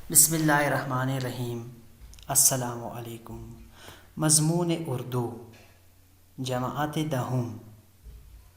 بسم اللہ الرحمن الرحیم۔ السلام علیکم۔ مضمون اردو جماعت دہم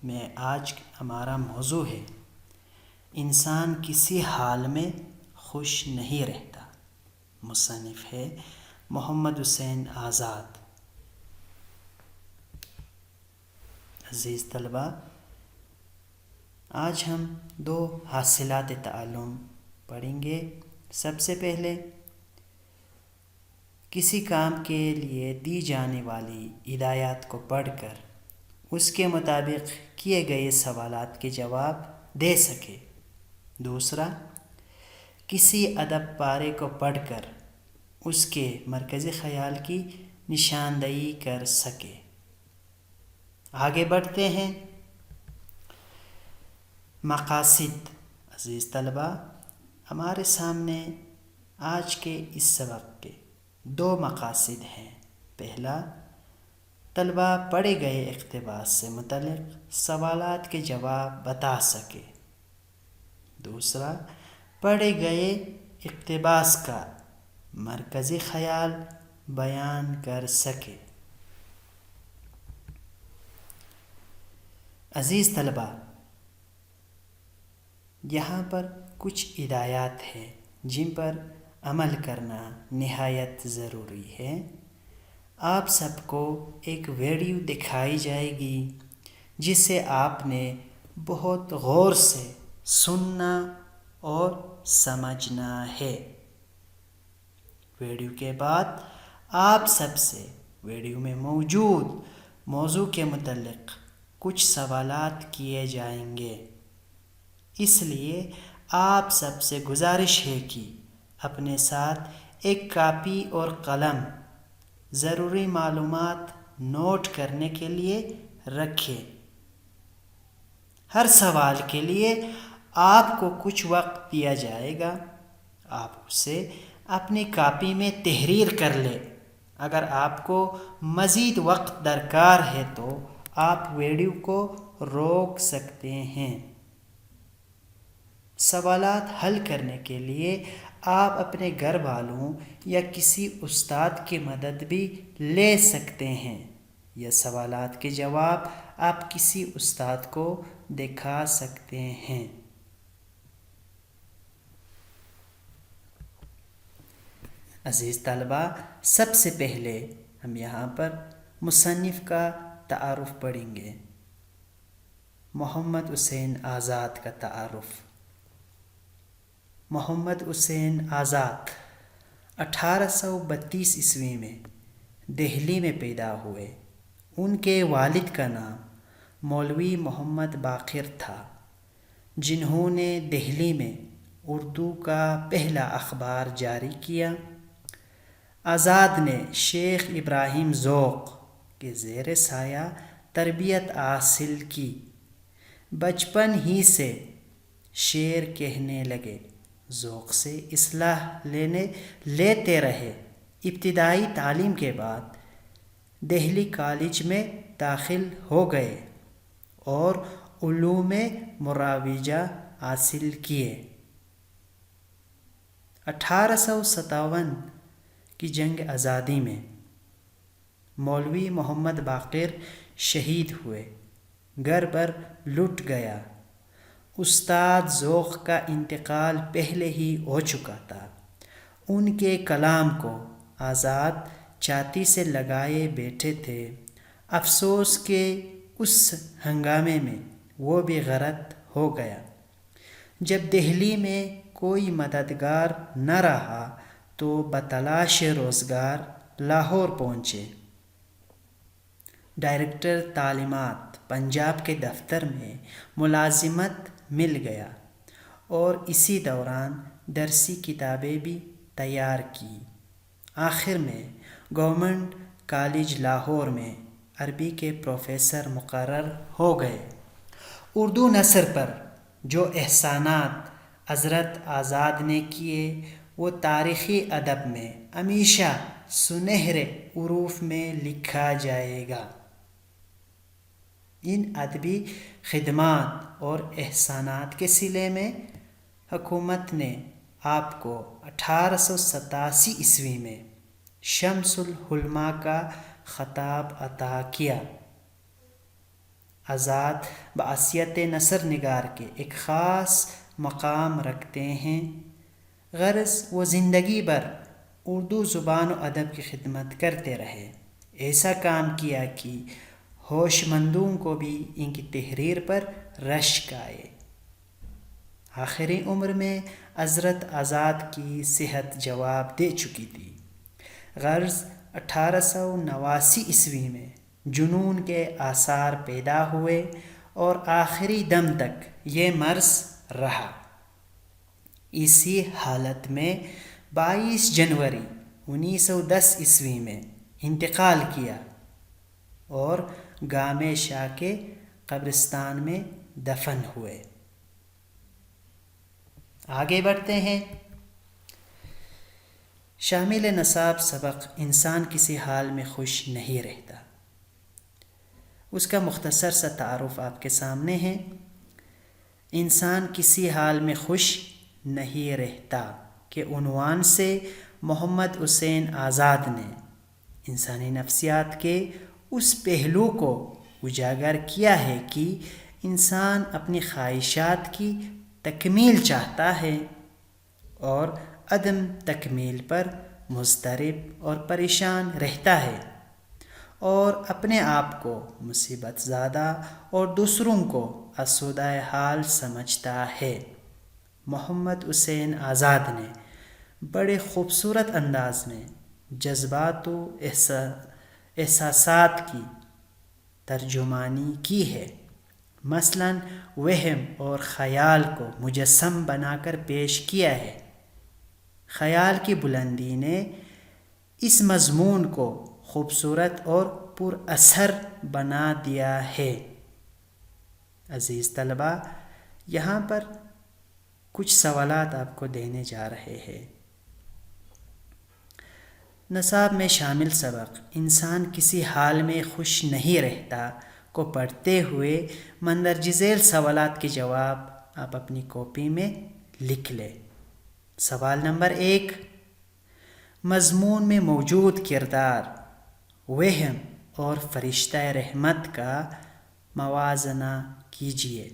میں آج ہمارا موضوع ہے انسان کسی حال میں خوش نہیں رہتا۔ مصنف ہے محمد حسین آزاد۔ عزیز طلبہ، آج ہم 2 حاصلات تعلم پڑھیں گے۔ سب سے پہلے کسی کام کے لیے دی جانے والی ہدایات کو پڑھ کر اس کے مطابق کیے گئے سوالات کے جواب دے سکے۔ دوسرا، کسی ادب پارے کو پڑھ کر اس کے مرکزی خیال کی نشاندہی کر سکے۔ آگے بڑھتے ہیں۔ مقاصد۔ عزیز طلبہ، ہمارے سامنے آج کے اس سبق کے 2 مقاصد ہیں۔ پہلا، طلبہ پڑھے گئے اقتباس سے متعلق سوالات کے جواب بتا سکے۔ دوسرا، پڑھے گئے اقتباس کا مرکزی خیال بیان کر سکے۔ عزیز طلبہ، یہاں پر کچھ ہدایات ہیں جن پر عمل کرنا نہایت ضروری ہے۔ آپ سب کو ایک ویڈیو دکھائی جائے گی جسے آپ نے بہت غور سے سننا اور سمجھنا ہے۔ ویڈیو کے بعد آپ سب سے ویڈیو میں موجود موضوع کے متعلق کچھ سوالات کیے جائیں گے۔ اس لیے آپ سب سے گزارش ہے کہ اپنے ساتھ ایک کاپی اور قلم ضروری معلومات نوٹ کرنے کے لیے رکھیں۔ ہر سوال کے لیے آپ کو کچھ وقت دیا جائے گا۔ آپ اسے اپنی کاپی میں تحریر کر لیں۔ اگر آپ کو مزید وقت درکار ہے تو آپ ویڈیو کو روک سکتے ہیں۔ سوالات حل کرنے کے لیے آپ اپنے گھر والوں یا کسی استاد کی مدد بھی لے سکتے ہیں۔ یہ سوالات کے جواب آپ کسی استاد کو دکھا سکتے ہیں۔ عزیز طلبہ، سب سے پہلے ہم یہاں پر مصنف کا تعارف پڑھیں گے۔ محمد حسین آزاد کا تعارف۔ محمد حسین آزاد 1832 عیسوی میں دہلی میں پیدا ہوئے۔ ان کے والد کا نام مولوی محمد باقر تھا، جنہوں نے دہلی میں اردو کا پہلا اخبار جاری کیا۔ آزاد نے شیخ ابراہیم ذوق کے زیر سایہ تربیت حاصل کی۔ بچپن ہی سے شعر کہنے لگے۔ ذوق سے اصلاح لیتے رہے۔ ابتدائی تعلیم کے بعد دہلی کالج میں داخل ہو گئے اور علوم مروجہ حاصل کیے۔ 1857 کی جنگ آزادی میں مولوی محمد باقر شہید ہوئے۔ گھر بر لٹ گیا۔ استاد ذوق کا انتقال پہلے ہی ہو چکا تھا۔ ان کے کلام کو آزاد چھاتی سے لگائے بیٹھے تھے۔ افسوس کہ اس ہنگامے میں وہ بھی غرق ہو گیا۔ جب دہلی میں کوئی مددگار نہ رہا تو بتلاش روزگار لاہور پہنچے۔ ڈائریکٹر تعلیمات پنجاب کے دفتر میں ملازمت مل گیا اور اسی دوران درسی کتابیں بھی تیار کی۔ آخر میں گورنمنٹ کالج لاہور میں عربی کے پروفیسر مقرر ہو گئے۔ اردو نثر پر جو احسانات حضرت آزاد نے کیے وہ تاریخی ادب میں ہمیشہ سنہرے حروف میں لکھا جائے گا۔ ان ادبی خدمات اور احسانات کے صلے میں حکومت نے آپ کو 1887 میں شمس الحلما کا خطاب عطا کیا۔ آزاد بحیثیت نثر نگار کے ایک خاص مقام رکھتے ہیں، غرض وہ زندگی بھر اردو زبان و ادب کی خدمت کرتے رہے، ایسا کام کیا کہ ہوش مندوں کو بھی ان کی تحریر پر رشک آئے۔ آخری عمر میں حضرت آزاد کی صحت جواب دے چکی تھی، غرض 1889 میں جنون کے آثار پیدا ہوئے اور آخری دم تک یہ مرض رہا۔ اسی حالت میں 22 جنوری 1910 میں انتقال کیا اور گام شاہ کے قبرستان میں دفن ہوئے۔ آگے بڑھتے ہیں۔ شامل نصاب سبق انسان کسی حال میں خوش نہیں رہتا، اس کا مختصر سا تعارف آپ کے سامنے ہے۔ انسان کسی حال میں خوش نہیں رہتا کے عنوان سے محمد حسین آزاد نے انسانی نفسیات کے اس پہلو کو اجاگر کیا ہے کہ انسان اپنی خواہشات کی تکمیل چاہتا ہے اور عدم تکمیل پر مضطرب اور پریشان رہتا ہے، اور اپنے آپ کو مصیبت زدہ اور دوسروں کو آسودہ حال سمجھتا ہے۔ محمد حسین آزاد نے بڑے خوبصورت انداز میں جذبات و احساسات کی ترجمانی کی ہے، مثلاً وہم اور خیال کو مجسم بنا کر پیش کیا ہے۔ خیال کی بلندی نے اس مضمون کو خوبصورت اور پر اثر بنا دیا ہے۔ عزیز طلبہ، یہاں پر کچھ سوالات آپ کو دینے جا رہے ہیں۔ نصاب میں شامل سبق انسان کسی حال میں خوش نہیں رہتا کو پڑھتے ہوئے مندرجہ ذیل سوالات کے جواب آپ اپنی کاپی میں لکھ لیں۔ سوال نمبر 1، مضمون میں موجود کردار وہم اور فرشتہ رحمت کا موازنہ کیجیے۔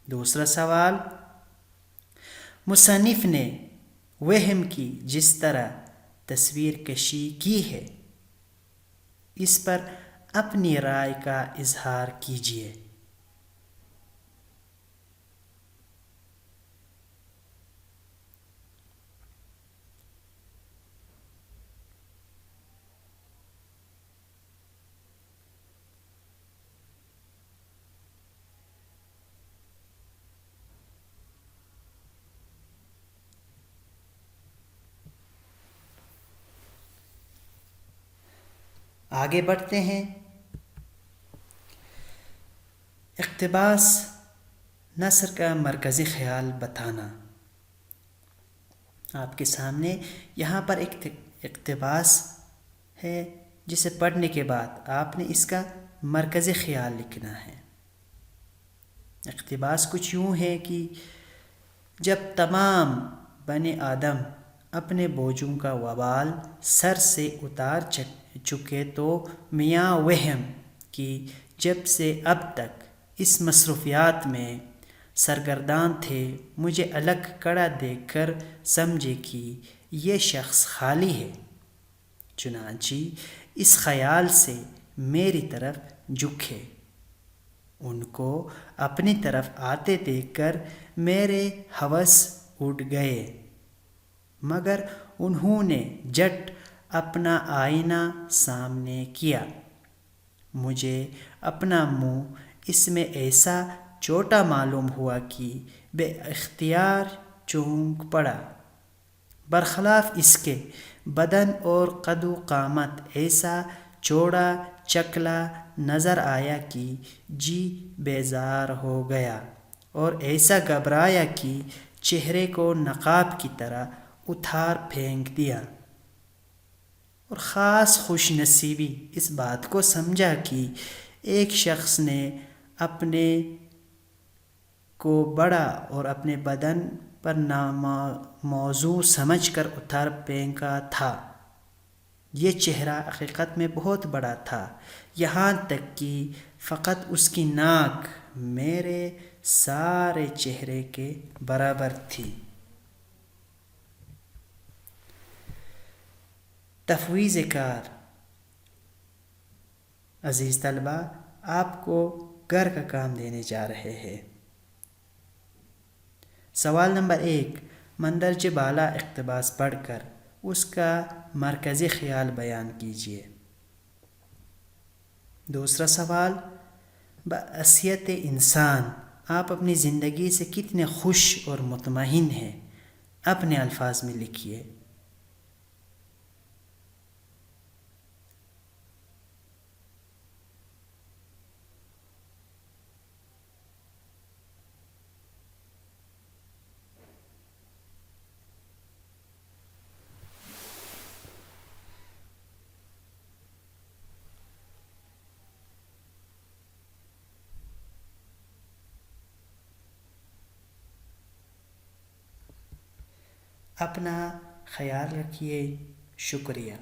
دوسرا سوال، مصنف نے وہم کی جس طرح تصویر کشی کی ہے اس پر اپنی رائے کا اظہار کیجیے۔ آگے بڑھتے ہیں۔ اقتباس نثر کا مرکزی خیال بتانا۔ آپ کے سامنے یہاں پر ایک اقتباس ہے جسے پڑھنے کے بعد آپ نے اس کا مرکزی خیال لکھنا ہے۔ اقتباس کچھ یوں ہے کہ جب تمام بنی آدم اپنے بوجھوں کا وبال سر سے اتار چکے تو میاں وہم کہ جب سے اب تک اس مصروفیات میں سرگرداں تھے مجھے الگ کڑا دیکھ کر سمجھے کہ یہ شخص خالی ہے، چنانچہ اس خیال سے میری طرف جھکے۔ ان کو اپنی طرف آتے دیکھ کر میرے ہوس اٹھ گئے، مگر انہوں نے جٹ اپنا آئینہ سامنے کیا، مجھے اپنا منہ اس میں ایسا چھوٹا معلوم ہوا کہ بے اختیار چونک پڑا، برخلاف اس کے بدن اور قد و قامت ایسا چوڑا چکلا نظر آیا کہ جی بیزار ہو گیا اور ایسا گھبرایا کہ چہرے کو نقاب کی طرح اتار پھینک دیا، اور خاص خوش نصیبی اس بات کو سمجھا کہ ایک شخص نے اپنے کو بڑا اور اپنے بدن پر موضوع سمجھ کر اتار پھینکا تھا۔ یہ چہرہ حقیقت میں بہت بڑا تھا، یہاں تک کہ فقط اس کی ناک میرے سارے چہرے کے برابر تھی۔ تفویض کار: عزیز طلبہ، آپ کو گھر کا کام دینے جا رہے ہیں۔ سوال نمبر 1، مندرجہ بالا اقتباس پڑھ کر اس کا مرکزی خیال بیان کیجیے۔ دوسرا سوال، بحیثیت انسان آپ اپنی زندگی سے کتنے خوش اور مطمئن ہیں؟ اپنے الفاظ میں لکھیے۔ اپنا خیال رکھیے، شکریہ۔